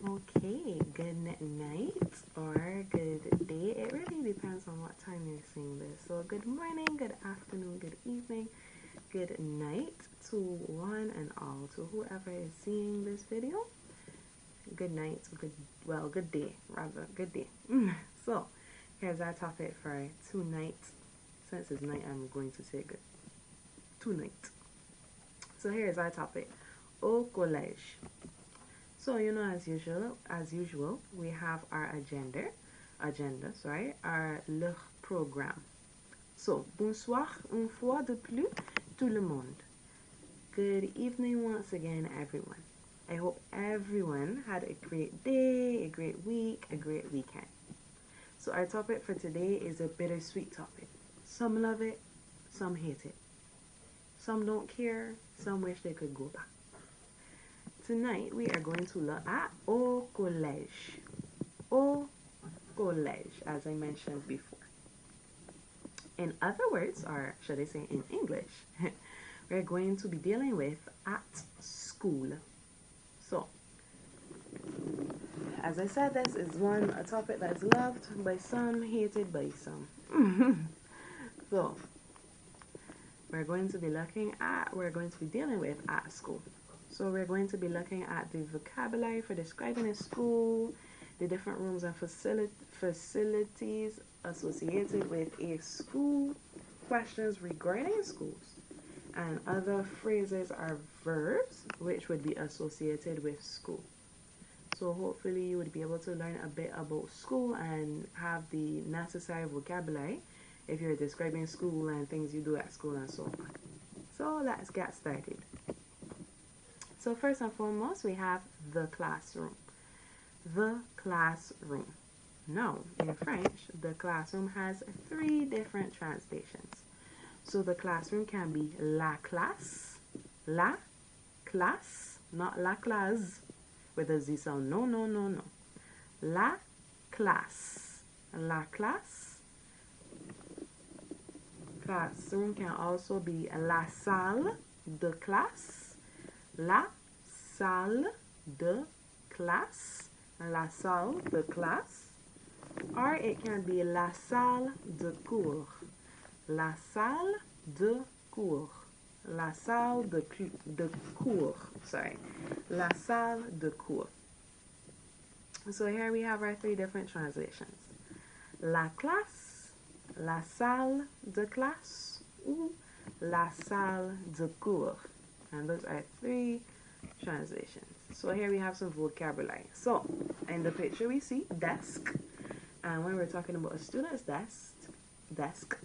Okay, good night or good day. It really depends on what time you're seeing this. So, good morning, good afternoon, good evening, good night to one and all. To whoever is seeing this video, good night, good day, rather, good day. So, here's our topic for tonight. Since it's night, I'm going to say good tonight. So, here's our topic: au collège. So, as usual, we have our our programme. So, bonsoir une fois de plus, tout le monde. Good evening once again, everyone. I hope everyone had a great day, a great week, a great weekend. So, our topic for today is a bittersweet topic. Some love it, some hate it. Some don't care, some wish they could go back. Tonight, we are going to look at au collège. Au collège, as I mentioned before. In other words, or should I say in English, we're going to be dealing with at school. So, as I said, this is a topic that's loved by some, hated by some. So, we're going to be dealing with at school. So we're going to be looking at the vocabulary for describing a school, the different rooms and facilities associated with a school, questions regarding schools, and other phrases or verbs which would be associated with school. So hopefully you would be able to learn a bit about school and have the necessary vocabulary if you're describing school and things you do at school and so on. So let's get started. So first and foremost, we have the classroom. The classroom. Now, in French, the classroom has 3 different translations. So the classroom can be la classe, not la classe, with a Z sound. No. La classe. Classroom can also be la salle de classe. La salle de classe, or it can be la salle de cours, la salle de cours, la salle de cours, la salle de cours. So here we have our 3 different translations: la classe, la salle de classe, ou la salle de cours. And those are 3 translations. So here we have some vocabulary. So in the picture we see desk. And when we're talking about a student's desk,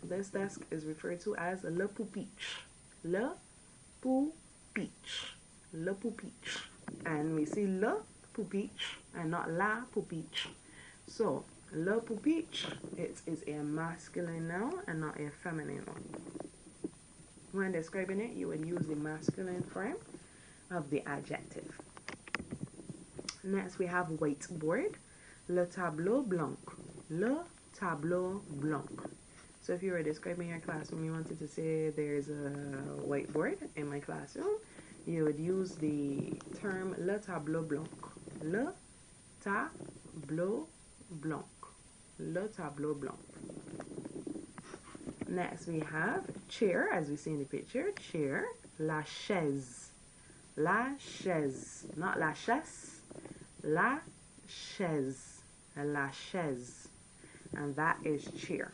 this desk is referred to as le pupitre. Le pupitre. And we see le pupitre and not la pupitre. So le pupitre, it is a masculine noun and not a feminine noun. When describing it, you would use the masculine form of the adjective. Next, we have whiteboard. Le tableau blanc. Le tableau blanc. So if you were describing your classroom, you wanted to say there's a whiteboard in my classroom, you would use the term le tableau blanc. Le tableau blanc. Le tableau blanc. Next, we have chair, as we see in the picture. Chair, la chaise. La chaise. Not la chaise. La chaise. La chaise. And that is chair.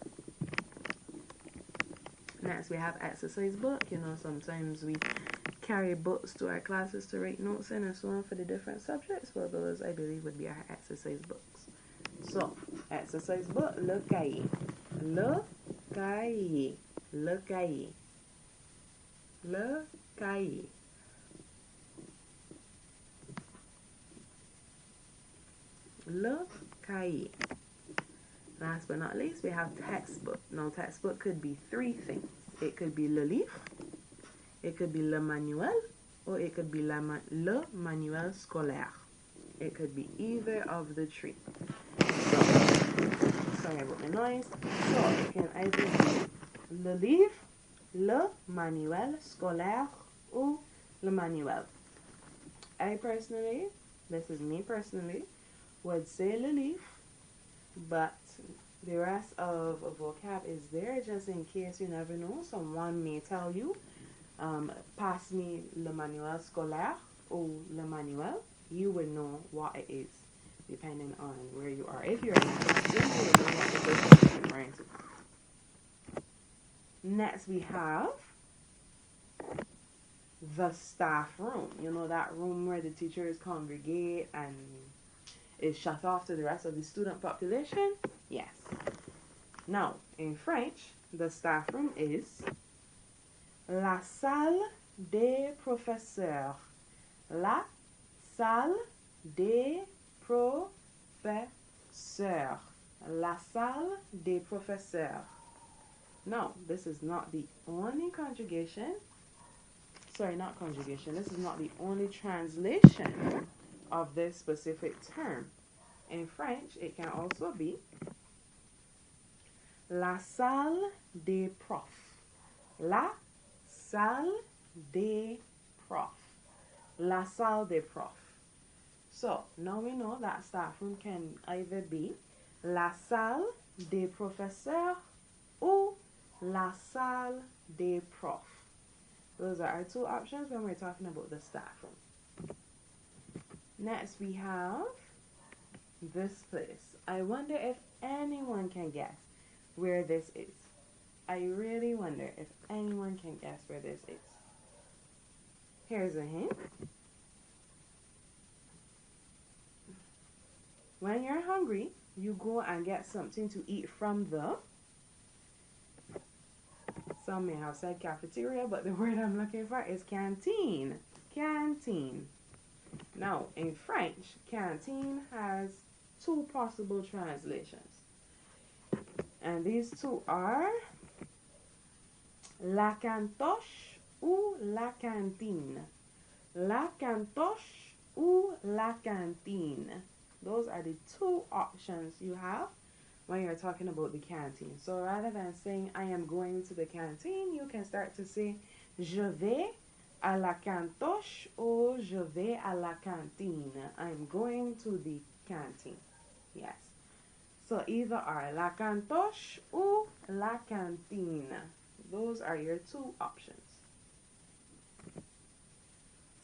Next, we have exercise book. Sometimes we carry books to our classes to write notes in and so on for the different subjects. Well, those, I believe, would be our exercise books. So, exercise book, le cahier. Le cahier. Le cahier. Le cahier. Le cahier. Last but not least, we have textbook. Now, textbook could be 3 things. It could be le livre, it could be le manuel, or it could be le manuel scolaire. It could be either of the 3. So, sorry about my noise. So, it can either be le livre, le manuel scolaire, or le manuel. I personally This is me personally, would say le livre, but the rest of vocab is there just in case you never know. Someone may tell you, pass me le manuel scolaire or le manuel. You would know what it is depending on where you are. If you're in a classroom, you would know what the person is referring to. Next, we have the staff room. You know, that room where the teachers congregate and is shut off to the rest of the student population? Yes. Now, in French, the staff room is la salle des professeurs. La salle des professeurs. La salle des professeurs. Now, this is not the only conjugation. Sorry, not conjugation. This is not the only translation of this specific term. In French, it can also be la salle des profs. La salle des profs. La salle des profs. So, now we know that staff room can either be la salle des professeurs or la salle des profs. Those are our two options when we're talking about the staff room. Next, we have this place. I wonder if anyone can guess where this is. I really wonder if anyone can guess where this is. Here's a hint. When you're hungry, you go and get something to eat from the, some may have said cafeteria, but the word I'm looking for is canteen. Canteen. Now, in French, canteen has two possible translations. And these two are la cantoche ou la cantine. La cantoche ou la cantine. Those are the two options you have when you're talking about the canteen. So rather than saying I am going to the canteen, you can start to say je vais à la cantoche or je vais à la cantine. I'm going to the canteen. Yes. So either are la cantoche or la cantine. Those are your two options.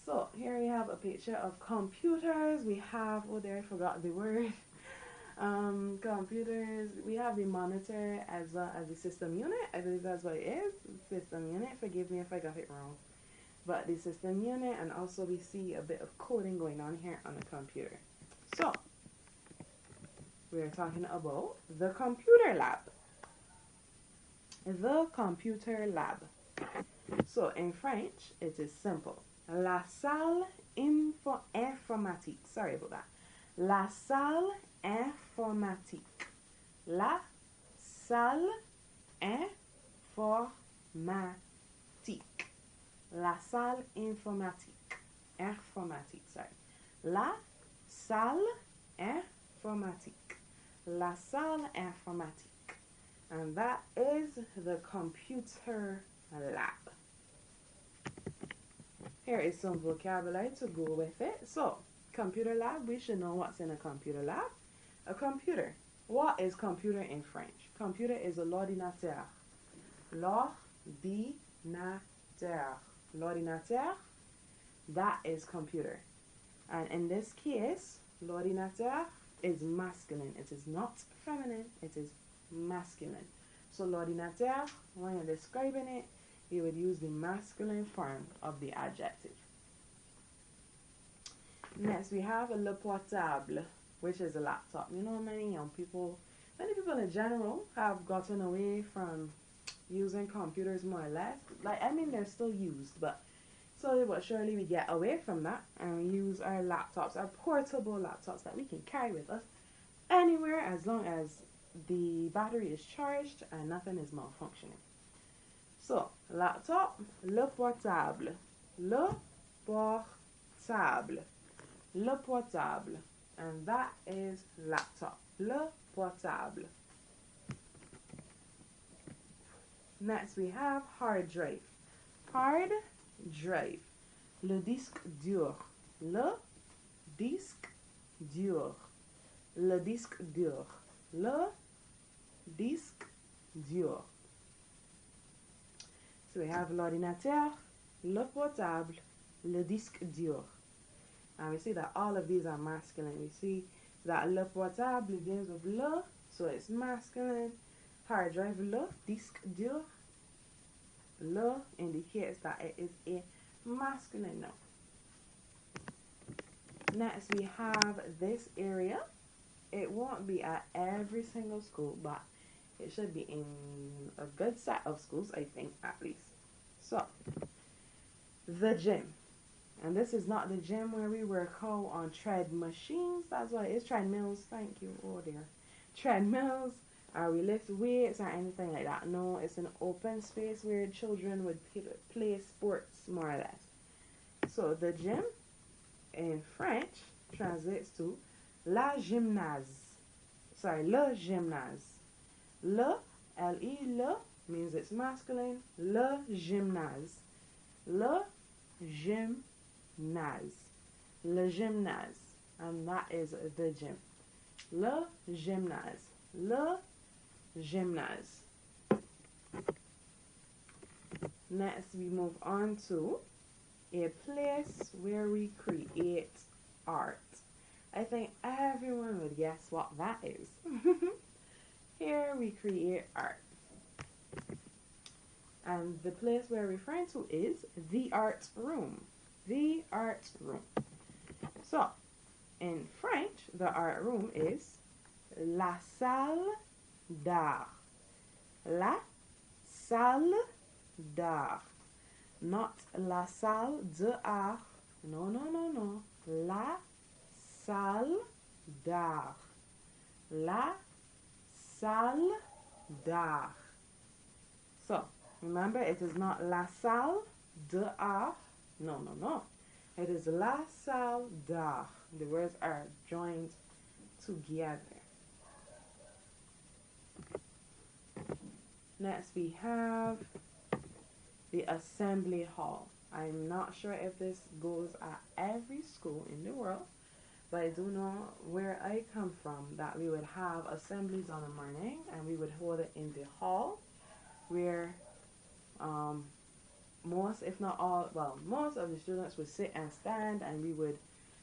So here we have a picture of computers. We have, oh there, I forgot the word. Computers. We have the monitor as well as the system unit. I believe that's what it is. System unit. Forgive me if I got it wrong. But the system unit, and also we see a bit of coding going on here on the computer. So we're talking about the computer lab. The computer lab. So in French, it is simple. La salle informatique. Sorry about that. La salle informatique. La salle informatique. La salle informatique. Informatique, sorry. La salle informatique. La salle informatique. And that is the computer lab. Here is some vocabulary to go with it. So, computer lab, we should know what's in a computer lab. A computer. What is computer in French? Computer is a l'ordinateur. L'ordinateur. L'ordinateur, that is computer. And in this case, l'ordinateur is masculine. It is not feminine. It is masculine. So l'ordinateur, when you're describing it, you would use the masculine form of the adjective. Next, we have le portable, which is a laptop. You know, many people in general have gotten away from using computers more or less. Like, I mean, they're still used, but slowly but surely we get away from that and we use our laptops, our portable laptops that we can carry with us anywhere as long as the battery is charged and nothing is malfunctioning. So, laptop, le portable. Le portable. Le portable. And that is laptop. Le portable. Next, we have hard drive. Hard drive. Le disque dur. Le disque dur. Le disque dur. Le disque dur. So we have l'ordinateur, le portable, le disque dur. And we see that all of these are masculine. We see that le portable begins with le, so it's masculine. Hard drive, le disque dur. Le indicates that it is a masculine noun. Next, we have this area. It won't be at every single school, but it should be in a good set of schools, I think, at least. So, the gym. And this is not the gym where we work out on tread machines. That's what it is. Treadmills. Thank you. Oh, dear. Treadmills. Or we lift weights or anything like that. No, it's an open space where children would play sports, more or less. So, the gym in French translates to la gymnase. Sorry, le gymnase. Le, L-E, le, means it's masculine. Le gymnase. Le gymnase. Le gymnase. And that is the gym. Le gymnase. Le gymnase. Next, we move on to a place where we create art. I think everyone would guess what that is. Here we create art. And the place we're referring to is the art room. The art room. So, in French, the art room is la salle d'art. La salle d'art. Not la salle d'art. No, no, no, no. La salle d'art. La salle d'art. So, remember, it is not la salle d'art. No, no, no. It is la salle d'art. The words are joined together. Next, we have the assembly hall. I'm not sure if this goes at every school in the world, but I do know where I come from that we would have assemblies on the morning and we would hold it in the hall where most, if not all, well, most of the students would sit and stand and we would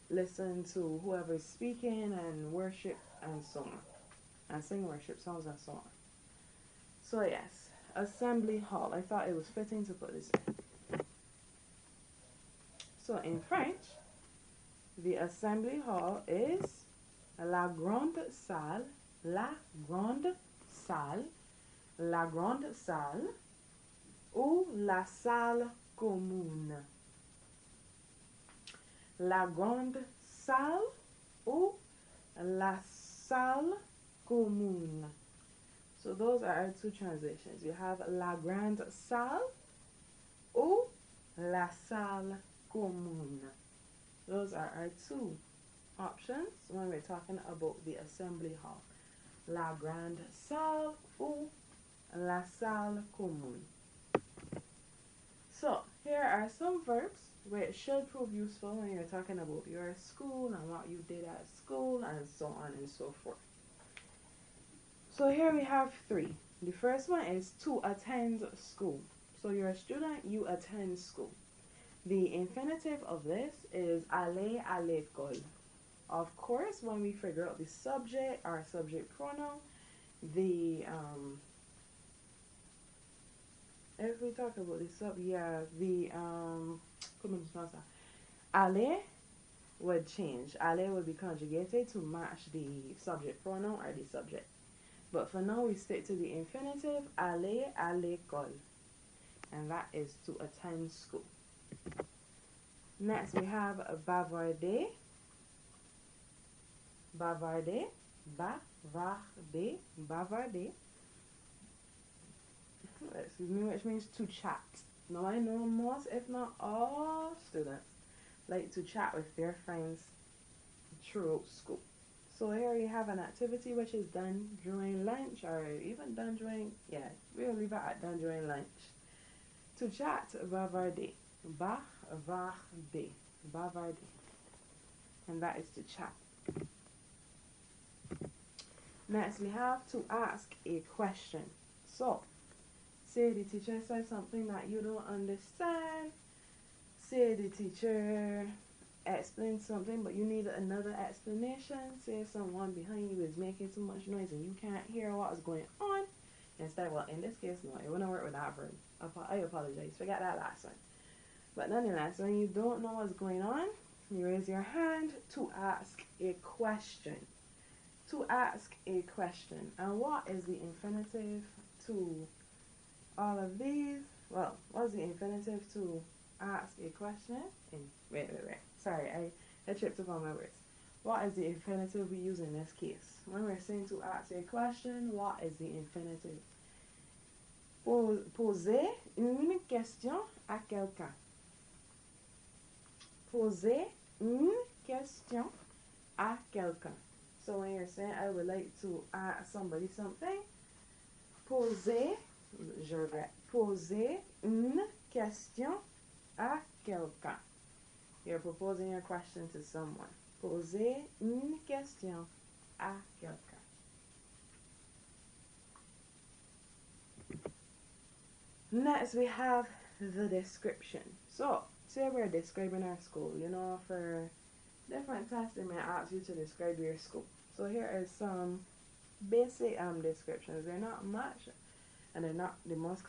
listen to whoever is speaking and worship and so on. And sing worship songs and so on. So yes, assembly hall. I thought it was fitting to put this in. So in French, the assembly hall is la grande salle, la grande salle, la grande salle, ou la salle commune. La grande salle ou la salle commune. So those are our two translations. You have la grande salle ou la salle commune. Those are our two options when we're talking about the assembly hall. La grande salle ou la salle commune. So, here are some verbs which should prove useful when you're talking about your school and what you did at school and so on and so forth. So here we have three. The first one is to attend school. So you're a student, you attend school. The infinitive of this is aller à l'école. Of course, when we figure out the subject, our subject pronoun, if we talk about the aller would change. Aller would be conjugated to match the subject pronoun or the subject. But for now, we stick to the infinitive, aller à l'école. And that is to attend school. Next, we have bavarder. Bavarder. Bavarder. Bavarder. Excuse me, which means to chat. Now, I know most, if not all, students like to chat with their friends throughout school. So here we have an activity which is done during lunch or even done during, we'll leave it at done during lunch. To chat, bavarder. Bavarder. Bavarder. and that is to chat. Next, we have to ask a question. So, say the teacher says something that you don't understand. Say the teacher explains something, but you need another explanation. Say someone behind you is making too much noise and you can't hear what is going on. Instead, well, in this case, no, it wouldn't work with that verb. I apologize. Forget that last one. But nonetheless, when you don't know what's going on, you raise your hand to ask a question. To ask a question. And what is the infinitive to all of these? Well, what's the infinitive to ask a question? Wait. Sorry, I tripped up on my words. What is the infinitive we use in this case? When we're saying to ask a question, what is the infinitive? Poser une question à quelqu'un. Poser une question à quelqu'un. So when you're saying I would like to ask somebody something, poser une question à quelqu'un. You're proposing your question to someone. Poser une question à quelqu'un. Next, we have the description. So, say we're describing our school. You know, for different tests, they may ask you to describe your school. So here is some basic descriptions. They're not much, and they're not the most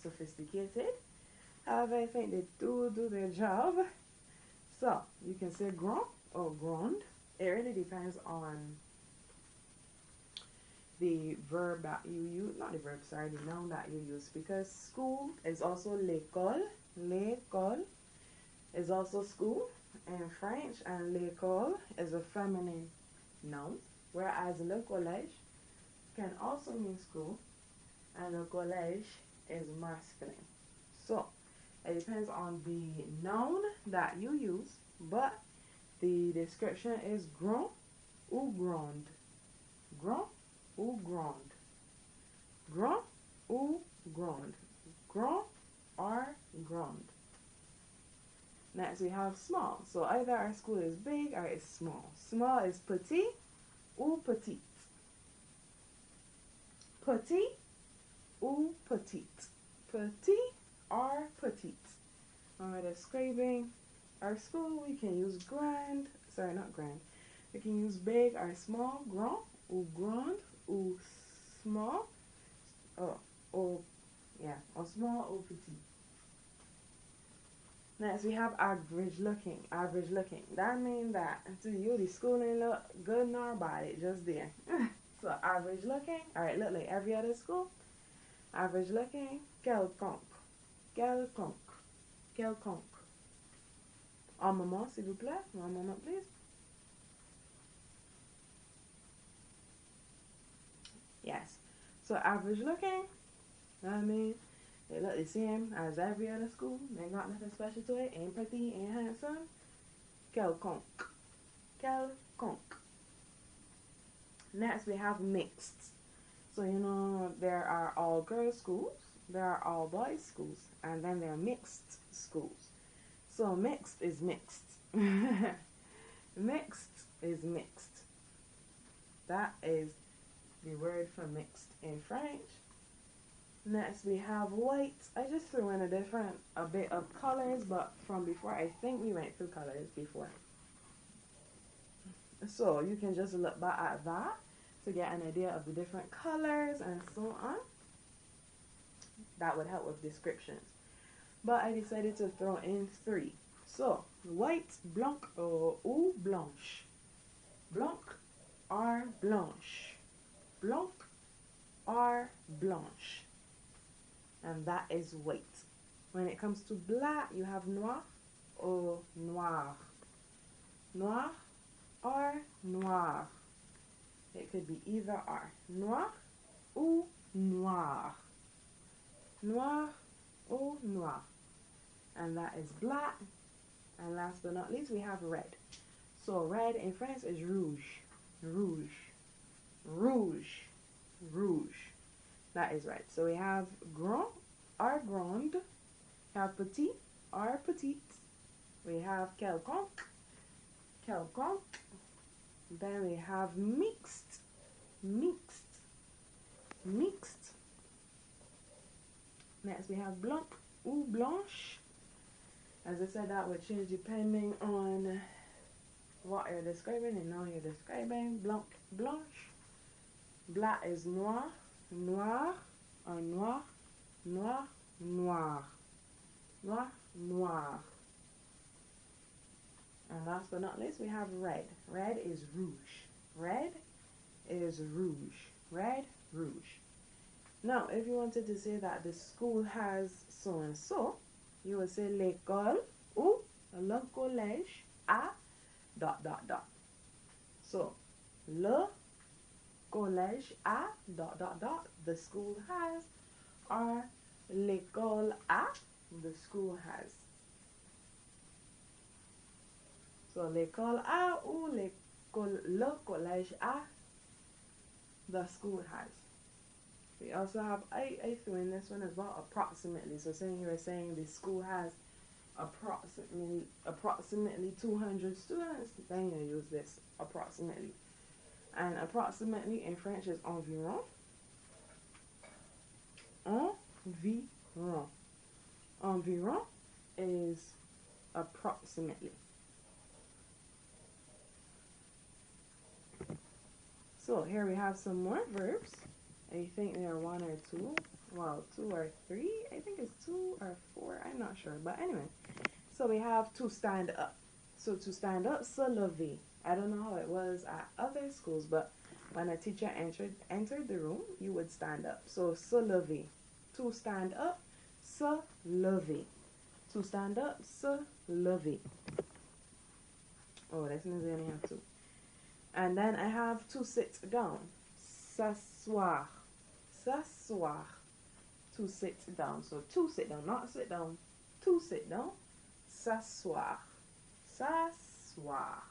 sophisticated. However, I think they do their job. So you can say grand or grande. It really depends on the verb that you use, not the verb, sorry, the noun that you use, because school is also l'école. L'école is also school in French, and l'école is a feminine noun, whereas le collège can also mean school, and le collège is masculine. So it depends on the noun that you use, but the description is grand ou grande. Grand ou grande. Grand ou grande. Grand or grande. Next, we have small. So either our school is big or it's small. Small is petit ou petite. Petit ou petite. Petit or petite. When we're describing our school, we can use grand. Sorry, not grand. We can use big or small. Grand ou grande ou small. Or small or petit. Next, we have average looking. Average looking. That means that to you, the school ain't look good nor bad. It just there. So average looking. Alright, look like every other school. Average looking. Quelconque. Quelconque. Quelconque. Un moment, s'il vous plaît. One moment, please. Yes. So average looking. I mean, they look the same as every other school. They got nothing special to it. Ain't pretty, ain't handsome. Quelconque. Quelconque. Next, we have mixed. So, you know, there are all girls schools, there are all boys schools, and then there are mixed schools. So, mixed is mixed. Mixed is mixed. That is the word for mixed in French. Next, we have white. I just threw in a bit of colors, but from before, I think we went through colors before. So you can just look back at that to get an idea of the different colors and so on. That would help with descriptions. But I decided to throw in 3. So, white, blanc, ou blanche. Blanc or blanche. Blanc or blanche. And that is white. When it comes to black, you have noir or noir. Noir or noir. It could be either or. Noir ou noir. Noir ou noir. And that is black. And last but not least, we have red. So red in French is rouge. Rouge. Rouge. Rouge. That is right. So we have grand or grande. We have petit or petite. We have quelconque, quelconque. Then we have mixed, mixed, mixed. Next we have blanc ou blanche. As I said, that would change depending on what you're describing and now you're describing. Blanc, blanche. Blanc is noir, noir, or noir, noir, noir. Noir, noir. And last but not least, we have red. Red is rouge. Red is rouge. Red, rouge. Now, if you wanted to say that the school has so and so, you would say l'école ou le collège a dot dot dot. So, le collège a dot dot dot, the school has, or l'école a, the school has. So, l'école a ou le collège a, the school has. We also have, I threw in this one as well, approximately. So saying you were saying the school has approximately 200 students, then you use this approximately. And approximately in French is environ. Environ. Environ is approximately. So here we have some more verbs. I think there are one or two. Well, two or three. I think it's two or four. I'm not sure. But anyway. So we have to stand up. So to stand up, se lever. I don't know how it was at other schools, but when a teacher entered the room, you would stand up. So se lever. To stand up, se lever. To stand up, se lever. Oh, that means we only have two. And then I have to sit down. S'asseoir. S'asseoir. To sit down. So to sit down, not sit down. To sit down. S'asseoir. S'asseoir.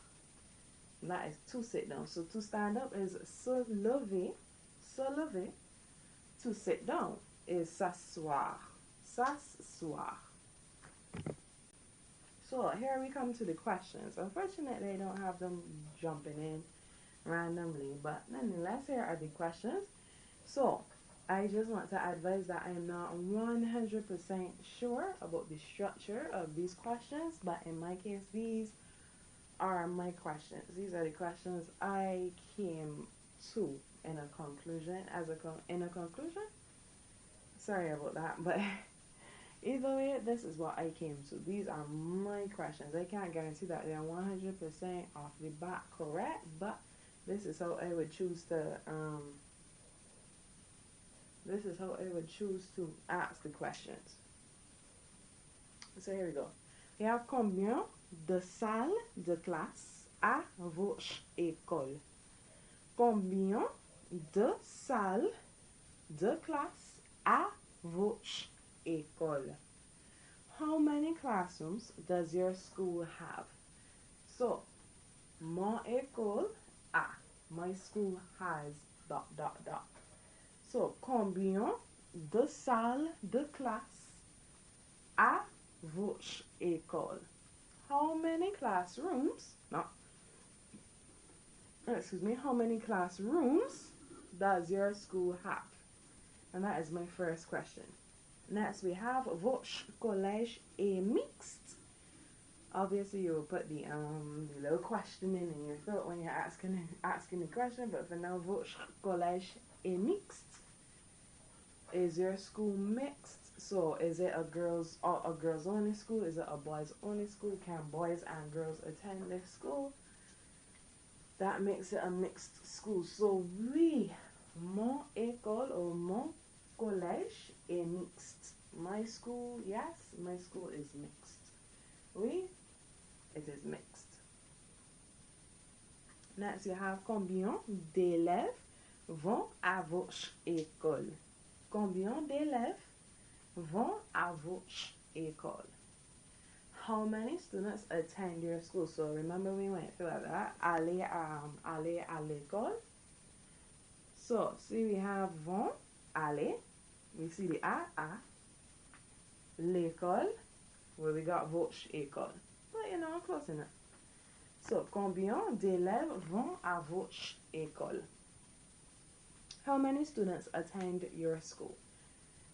That is to sit down. So to stand up is se lever. Se lever. To sit down is s'asseoir. S'asseoir. So here we come to the questions. Unfortunately, I don't have them jumping in randomly, but nonetheless, here are the questions. So I just want to advise that I am not 100% sure about the structure of these questions, but in my case, these are my questions. These are the questions I came to in a conclusion. In a conclusion, sorry about that, but either way, this is what I came to. These are my questions. I can't guarantee that they're 100% off the bat correct, but this is how I would choose to ask the questions. So here we go. We have combien de salles de classe à votre école? Combien de salles de classe à votre école? How many classrooms does your school have? So, mon école a. My school has dot dot dot. So, combien de salles de classe à votre école? How many classrooms? No. Excuse me. How many classrooms does your school have? And that is my first question. Next, we have votre collège est mixte. Obviously, you will put the little question in your throat when you're asking the question. But for now, votre collège est mixte. Is your school mixed? So, is it a girls only school? Is it a boys only school? Can boys and girls attend this school? That makes it a mixed school. So, oui, mon école or mon collège est mixte. My school, yes, my school is mixed. Oui, it is mixed. Next, you have combien d'élèves vont à votre école? Combien d'élèves vont à votre école? How many students attend your school? So remember we went through that. Aller à l'école. So see we have vont, aller. We see the à l'école, where we got votre école. But but you know, close enough. So, combien d'élèves vont à votre école? How many students attend your school?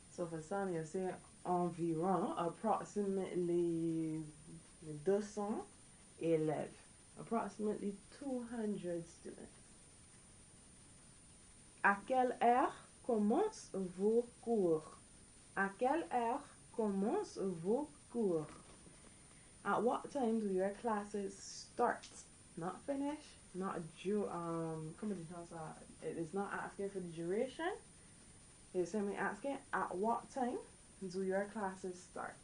So, for some, you say environ, approximately 200 élèves, approximately 200 students. À quelle heure commencent vos cours? À quelle heure commencent vos cours? At what time do your classes start? Not finish, not due, it is not asking for the duration. It's simply asking at what time do your classes start?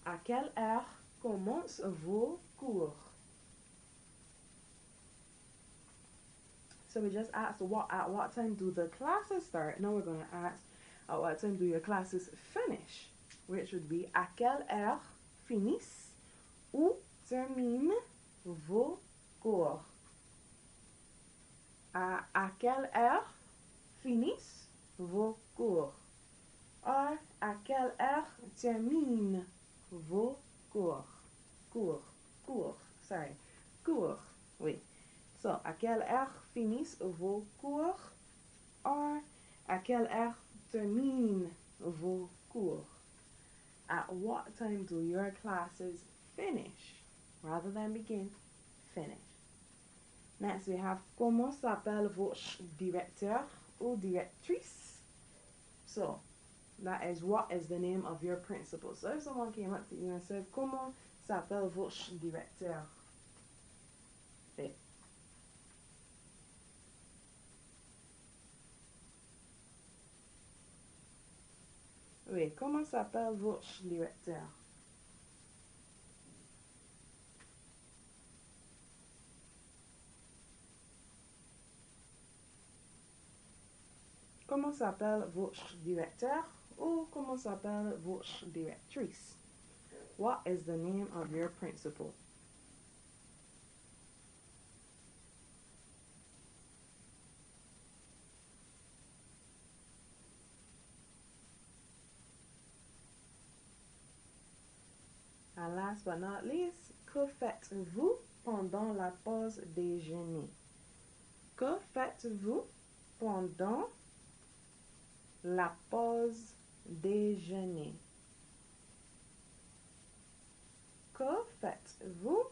À quelle heure commencent vos cours? So we just asked at what time do the classes start? Now we're going to ask at what time do your classes finish? Which would be à quelle heure finissent ou terminent vos cours? À quelle heure finissent vos cours? Or à quelle heure terminent vos cours? Cours. Oui. So, à quelle heure finissent vos cours? Or, à quelle heure terminent vos cours? At what time do your classes finish? Rather than begin, finish. Next, we have comment s'appelle votre directeur ou directrice? So, that is what is the name of your principal. So, if someone came up to you and said, comment s'appelle votre directeur? Okay. Oui, comment s'appelle votre directeur? Comment s'appelle votre directeur ou comment s'appelle votre directrice? What is the name of your principal? And last but not least, que faites-vous pendant la pause déjeuner? Que faites-vous pendant la pause déjeuner? Que faites-vous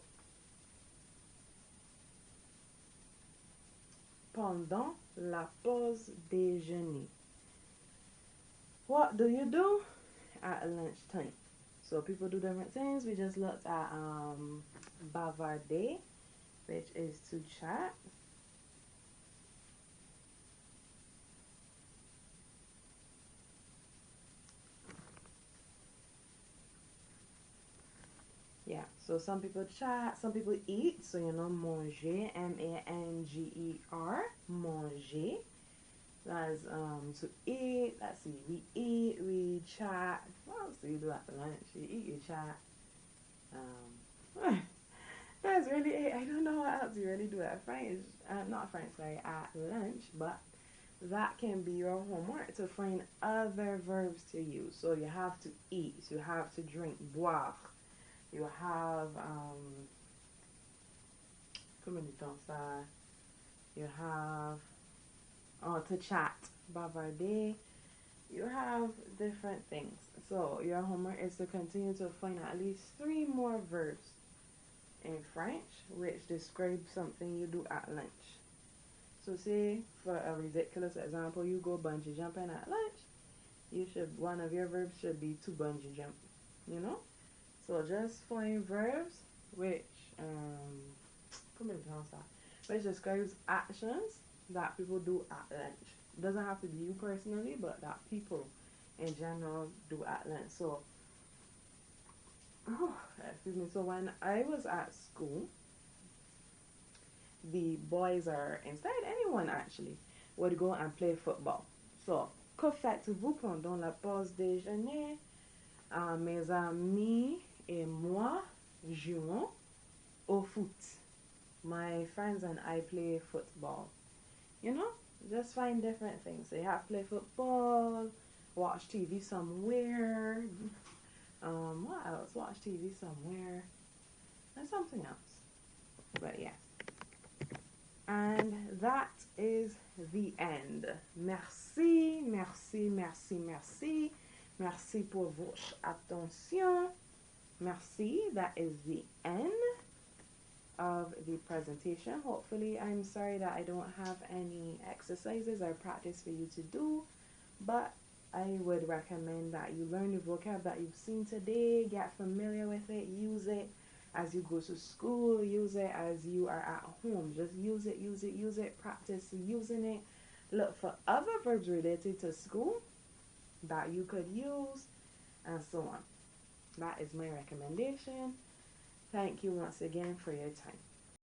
pendant la pause déjeuner? What do you do at lunchtime? So people do different things. We just looked at bavarder, which is to chat. Yeah, so some people chat, some people eat. So, you know, manger, manger, manger. That's to eat. Let's see, we eat, we chat. What else do you do at lunch? You eat, you chat. That's really it. I don't know what else you really do at French. Not French, sorry, at lunch, but that can be your homework to find other verbs to use. So you have to eat, you have to drink, boire. You have, comment dit-on ça? You have, to chat, bavarder. You have different things. So your homework is to continue to find at least 3 more verbs in French which describe something you do at lunch. So say, for a ridiculous example, you go bungee jumping at lunch. One of your verbs should be to bungee jump, you know? So just find verbs which which describes actions that people do at lunch. It doesn't have to be you personally, but that people in general do at lunch. So, excuse me. So when I was at school, the boys, or instead anyone actually, would go and play football. So, que faites-vous pendant la pause déjeuner? Mes amis et moi jouons au foot. My friends and I play football. You know, just find different things. So you have to play football, watch TV somewhere. What else? Watch TV somewhere. That's something else. But yes. And that is the end. Merci, merci, merci, merci. Merci pour votre attention. Merci. That is the end of the presentation. Hopefully, I'm sorry that I don't have any exercises or practice for you to do, but I would recommend that you learn the vocab that you've seen today, get familiar with it, use it as you go to school, use it as you are at home. Just use it, use it, use it, practice using it. Look for other verbs related to school that you could use, and so on. That is my recommendation. Thank you once again for your time.